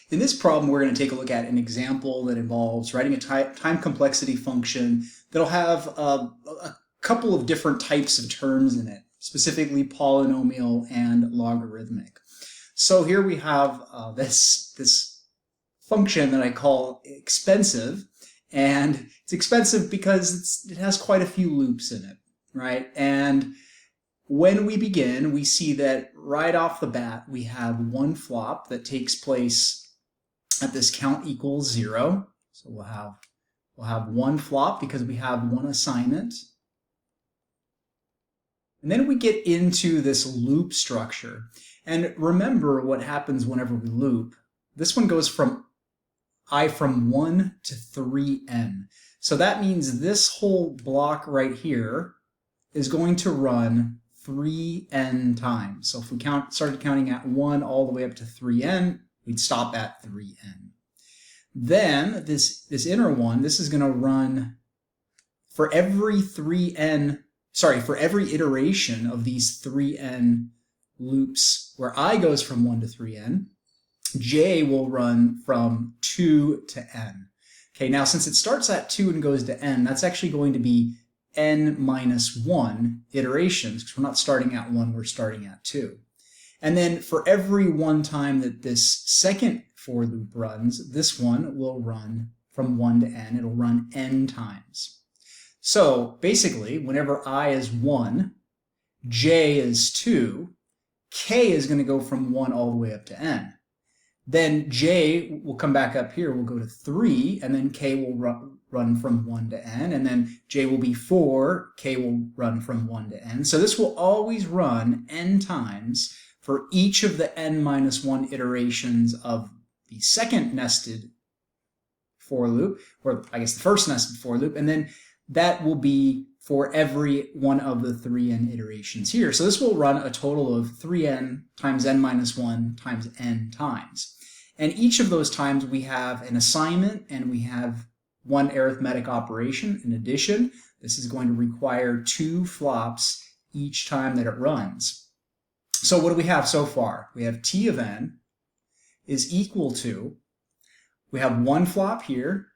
In this problem, we're going to take a look at an example that involves writing a time complexity function that'll have a couple of different types of terms in it, specifically polynomial and logarithmic. So here we have this function that I call expensive, and it's expensive because it has quite a few loops in it, right? And when we begin, we see that right off the bat, we have one flop that takes place at this count equals 0. So we'll have one flop because we have one assignment. And then we get into this loop structure. And remember what happens whenever we loop. This one goes from 1 to 3n. So that means this whole block right here is going to run 3n times. So if we started counting at 1 all the way up to 3n, we'd stop at 3n. Then this inner one, this is going to run for every every iteration of these 3n loops where I goes from 1 to 3n, j will run from 2 to n. Okay, now since it starts at 2 and goes to n, that's actually going to be n minus 1 iterations, because we're not starting at 1, we're starting at 2. And then for every one time that this second for loop runs, this one will run from 1 to n. It'll run n times. So basically, whenever I is 1, j is 2, k is going to go from 1 all the way up to n. Then j will come back up here, we'll go to 3, and then k will run from 1 to n, and then j will be 4, k will run from 1 to n. So this will always run n times for each of the n minus 1 iterations of the second nested for loop, or I guess the first nested for loop, and then that will be for every one of the 3n iterations here. So this will run a total of 3n times n minus 1 times n times. And each of those times we have an assignment and we have one arithmetic operation in addition. This is going to require 2 flops each time that it runs. So what do we have so far? We have t of n is equal to, we have one flop here,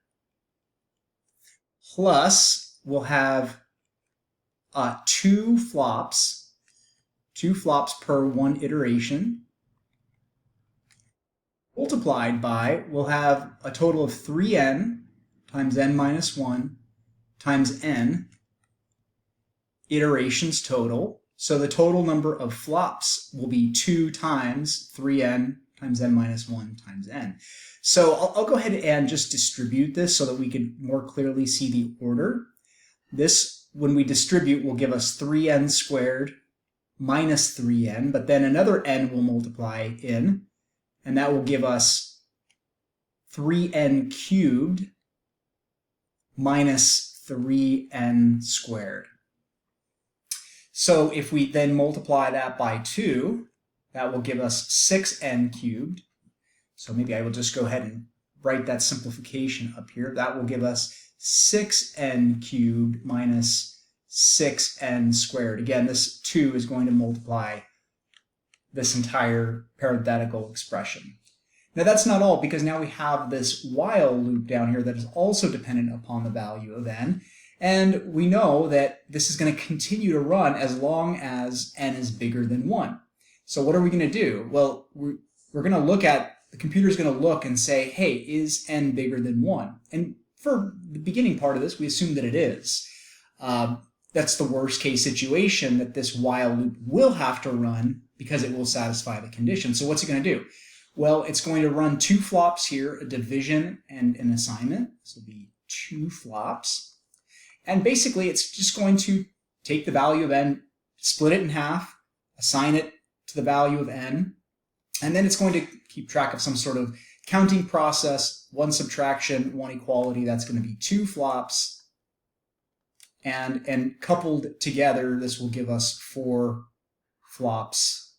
plus we'll have 2 flops per one iteration, multiplied by, we'll have a total of 3n times n minus 1 times n iterations total. So the total number of flops will be 2 times 3n times n minus 1 times n. So I'll go ahead and just distribute this so that we can more clearly see the order. This, when we distribute, will give us 3n squared minus 3n, but then another n will multiply in, and that will give us 3n cubed minus 3n squared. So if we then multiply that by 2, that will give us 6n cubed. So maybe I will just go ahead and write that simplification up here. That will give us 6n cubed minus 6n squared. Again, this 2 is going to multiply this entire parenthetical expression. Now that's not all, because now we have this while loop down here that is also dependent upon the value of n. And we know that this is going to continue to run as long as n is bigger than 1. So what are we going to do? Well, we're going to look at, the computer's going to look and say, hey, is n bigger than 1? And for the beginning part of this, we assume that it is. That's the worst case situation, that this while loop will have to run because it will satisfy the condition. So what's it going to do? Well, it's going to run 2 flops here, a division and an assignment. This will be 2 flops. And basically, it's just going to take the value of n, split it in half, assign it to the value of n, and then it's going to keep track of some sort of counting process, 1 subtraction, 1 equality. That's going to be 2 flops. And coupled together, this will give us 4 flops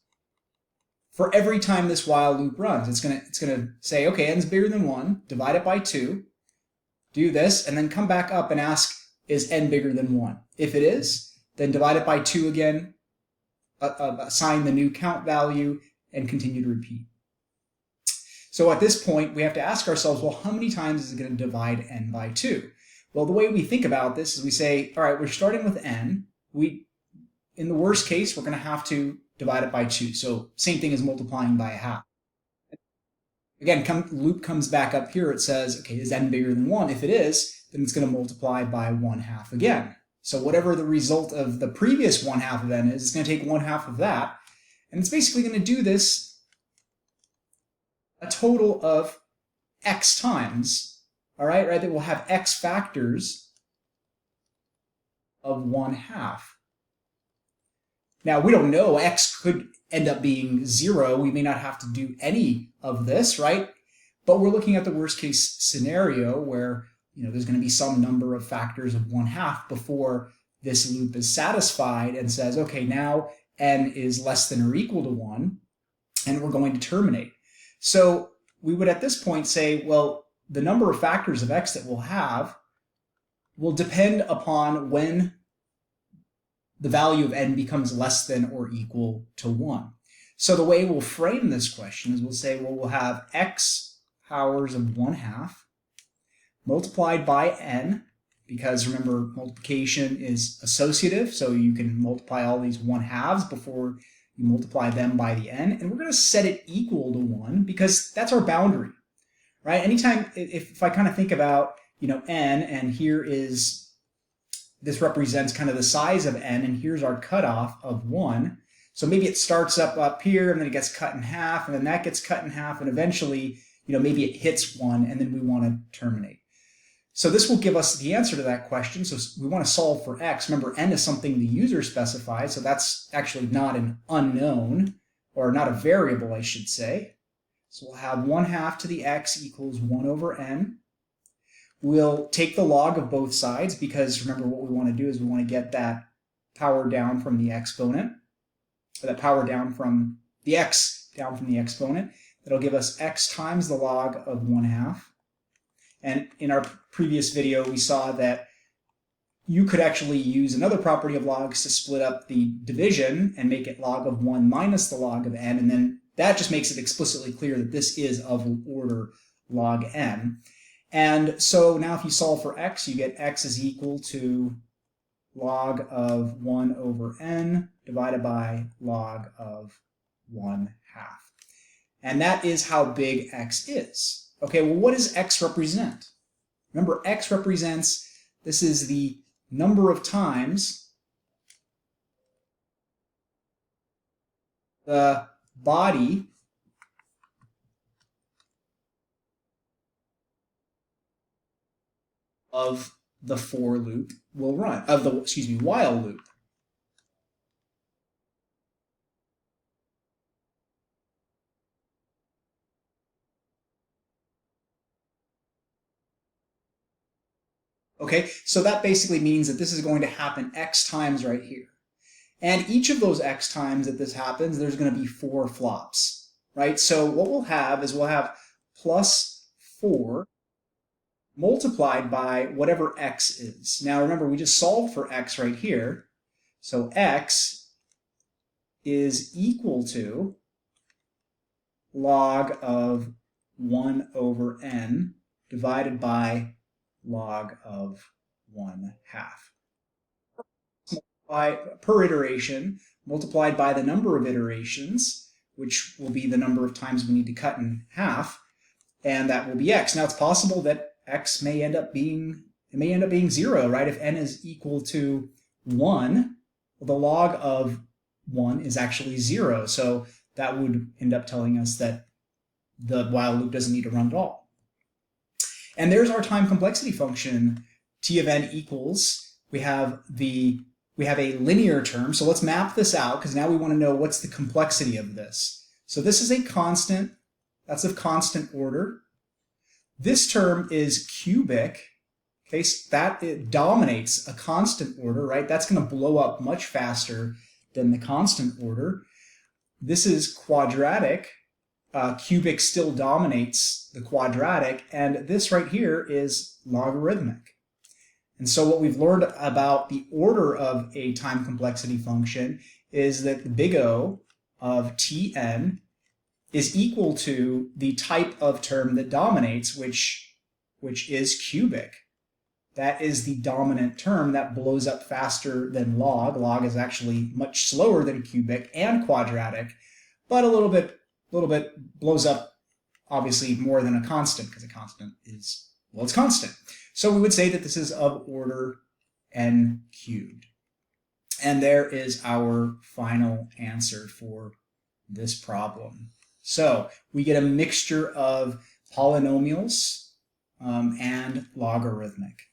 for every time this while loop runs. It's gonna say, okay, n is bigger than 1, divide it by 2, do this, and then come back up and ask, is n bigger than 1? If it is, then divide it by 2 again, assign the new count value, and continue to repeat. So at this point, we have to ask ourselves, well, how many times is it going to divide n by 2? Well, the way we think about this is we say, all right, we're starting with n. In the worst case, we're going to have to divide it by 2. So same thing as multiplying by a half. Again, loop comes back up here. It says, okay, is n bigger than 1? If it is, then it's going to multiply by 1/2 again. So whatever the result of the previous 1/2 of n is, it's going to take 1/2 of that. And it's basically going to do this a total of x times, all right? That we'll have x factors of 1/2. Now, we don't know. X could end up being 0. We may not have to do any of this, right? But we're looking at the worst case scenario where there's going to be some number of factors of 1/2 before this loop is satisfied and says, okay, now n is less than or equal to 1, and we're going to terminate. So we would at this point say, well, the number of factors of x that we'll have will depend upon when the value of n becomes less than or equal to 1. So the way we'll frame this question is we'll say, well, we'll have x powers of 1/2 multiplied by n, because remember, multiplication is associative, so you can multiply all these 1/2 before you multiply them by the n, and we're going to set it equal to 1 because that's our boundary, right? Anytime, if I kind of think about, n, and here is, this represents kind of the size of n, and here's our cutoff of 1. So maybe it starts up here, and then it gets cut in half, and then that gets cut in half, and eventually, maybe it hits 1, and then we want to terminate. So this will give us the answer to that question. So we want to solve for x. Remember, n is something the user specified, so that's actually not an unknown, or not a variable, I should say. So we'll have 1/2 to the x equals 1/n. We'll take the log of both sides because remember what we want to do is we want to get that power down from the exponent, or that power down from the x down from the exponent. That'll give us x times the log of 1/2. And in our previous video, we saw that you could actually use another property of logs to split up the division and make it log of 1 minus the log of n, and then that just makes it explicitly clear that this is of order log n. And so now if you solve for x, you get x is equal to log of 1/n divided by log of 1/2. And that is how big x is. Okay, well, what does x represent? Remember, x represents, this is the number of times the body of the for loop will run, while loop. Okay, so that basically means that this is going to happen x times right here. And each of those x times that this happens, there's going to be 4 flops, right? So what we'll have is we'll have plus 4 multiplied by whatever x is. Now remember, we just solved for x right here. So x is equal to log of 1/n divided by log of 1/2. Per iteration, multiplied by the number of iterations, which will be the number of times we need to cut in half, and that will be x. Now it's possible that x may end up being 0, right? If n is equal to 1, well, the log of 1 is actually 0, so that would end up telling us that the while loop doesn't need to run at all. And there's our time complexity function. T of n equals, we have a linear term, so let's map this out because now we want to know what's the complexity of this. So this is a constant, that's of constant order. This term is cubic, okay, so that it dominates a constant order, right? That's going to blow up much faster than the constant order. This is quadratic. Cubic still dominates the quadratic, and this right here is logarithmic. And so what we've learned about the order of a time complexity function is that the big O of Tn is equal to the type of term that dominates, which is cubic. That is the dominant term that blows up faster than log. Log is actually much slower than cubic and quadratic, but a little bit blows up obviously more than a constant, because a constant is, well, it's constant. So we would say that this is of order n cubed. And there is our final answer for this problem. So we get a mixture of polynomials and logarithmic.